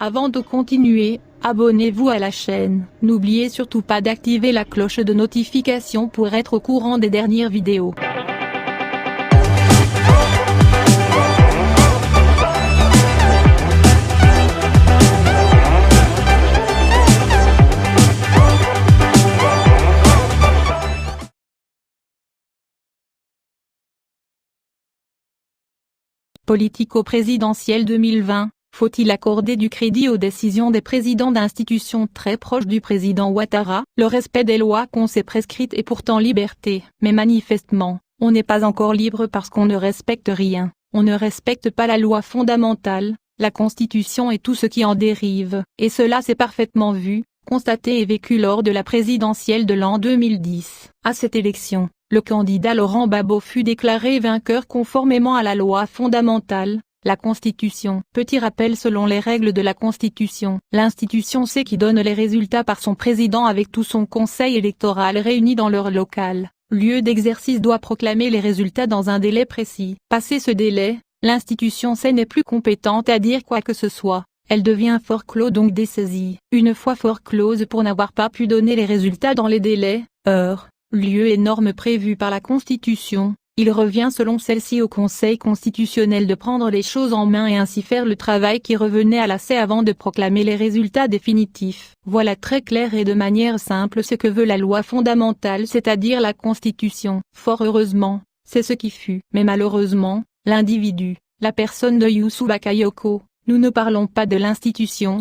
Avant de continuer, abonnez-vous à la chaîne. N'oubliez surtout pas d'activer la cloche de notification pour être au courant des dernières vidéos. Politico-présidentielle 2020, faut-il accorder du crédit aux décisions des présidents d'institutions très proches du président Ouattara? Le respect des lois qu'on s'est prescrites est pourtant liberté. Mais manifestement, on n'est pas encore libre parce qu'on ne respecte rien. On ne respecte pas la loi fondamentale, la Constitution et tout ce qui en dérive. Et cela s'est parfaitement vu, constaté et vécu lors de la présidentielle de l'an 2010. À cette élection, le candidat Laurent Gbagbo fut déclaré vainqueur conformément à la loi fondamentale, la Constitution. Petit rappel: selon les règles de la Constitution, l'institution sait qui donne les résultats par son président avec tout son conseil électoral réuni dans leur local. Lieu d'exercice doit proclamer les résultats dans un délai précis. Passé ce délai, l'institution sait n'est plus compétente à dire quoi que ce soit. Elle devient forclos, donc dessaisie. Une fois forclose pour n'avoir pas pu donner les résultats dans les délais, heures, lieux et normes prévus par la Constitution, il revient selon celle-ci au Conseil constitutionnel de prendre les choses en main et ainsi faire le travail qui revenait à l'AC avant de proclamer les résultats définitifs. Voilà très clair et de manière simple ce que veut la loi fondamentale, c'est-à-dire la Constitution. Fort heureusement, c'est ce qui fut. Mais malheureusement, l'individu, la personne de Youssou Bakayoko, nous ne parlons pas de l'institution,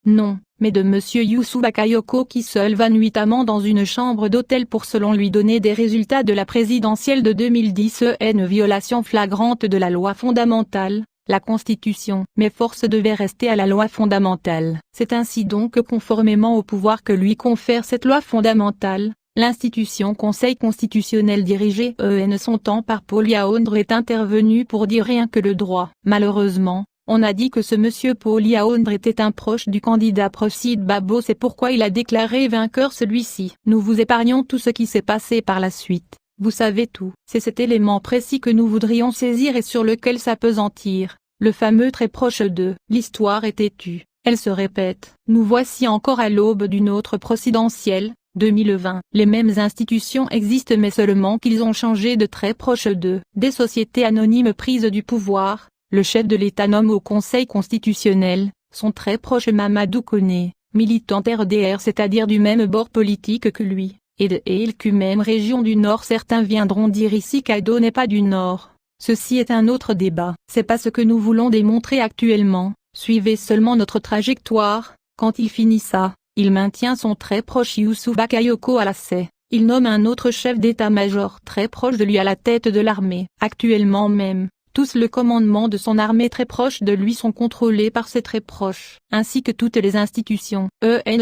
non, mais de monsieur Youssou Bakayoko qui seul va nuitamment dans une chambre d'hôtel pour selon lui donner des résultats de la présidentielle de 2010 est une violation flagrante de la loi fondamentale, la Constitution. Mais force devait rester à la loi fondamentale. C'est ainsi donc que conformément au pouvoir que lui confère cette loi fondamentale, l'institution Conseil constitutionnel dirigé son temps par Paul Yaoundé est intervenu pour dire rien que le droit. Malheureusement, on a dit que ce monsieur Paul Yaoundé était un proche du candidat Prophète Gbagbo, c'est pourquoi il a déclaré vainqueur celui-ci. Nous vous épargnons tout ce qui s'est passé par la suite, vous savez tout. C'est cet élément précis que nous voudrions saisir et sur lequel s'appesantir, le fameux très proche de. L'histoire est têtue, elle se répète. Nous voici encore à l'aube d'une autre présidentielle, 2020. Les mêmes institutions existent mais seulement qu'ils ont changé de très proche de. Des sociétés anonymes prises du pouvoir. Le chef de l'État nomme au Conseil constitutionnel, son très proche Mamadou Koné, militant RDR, c'est-à-dire du même bord politique que lui, et de LQ même région du Nord. Certains viendront dire ici qu'Ado n'est pas du Nord. Ceci est un autre débat. C'est pas ce que nous voulons démontrer actuellement. Suivez seulement notre trajectoire. Quand il finit ça, il maintient son très proche Youssou Bakayoko à la C. Il nomme un autre chef d'état-major très proche de lui à la tête de l'armée. Actuellement même, tous le commandement de son armée très proche de lui sont contrôlés par ses très proches, ainsi que toutes les institutions.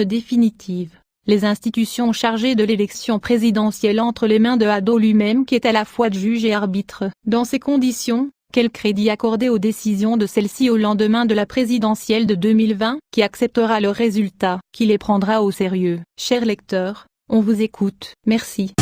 Définitive. Les institutions chargées de l'élection présidentielle entre les mains de Ado lui-même qui est à la fois juge et arbitre. Dans ces conditions, quel crédit accorder aux décisions de celle-ci au lendemain de la présidentielle de 2020? Qui acceptera le résultat? Qui les prendra au sérieux? Chers lecteurs, on vous écoute. Merci.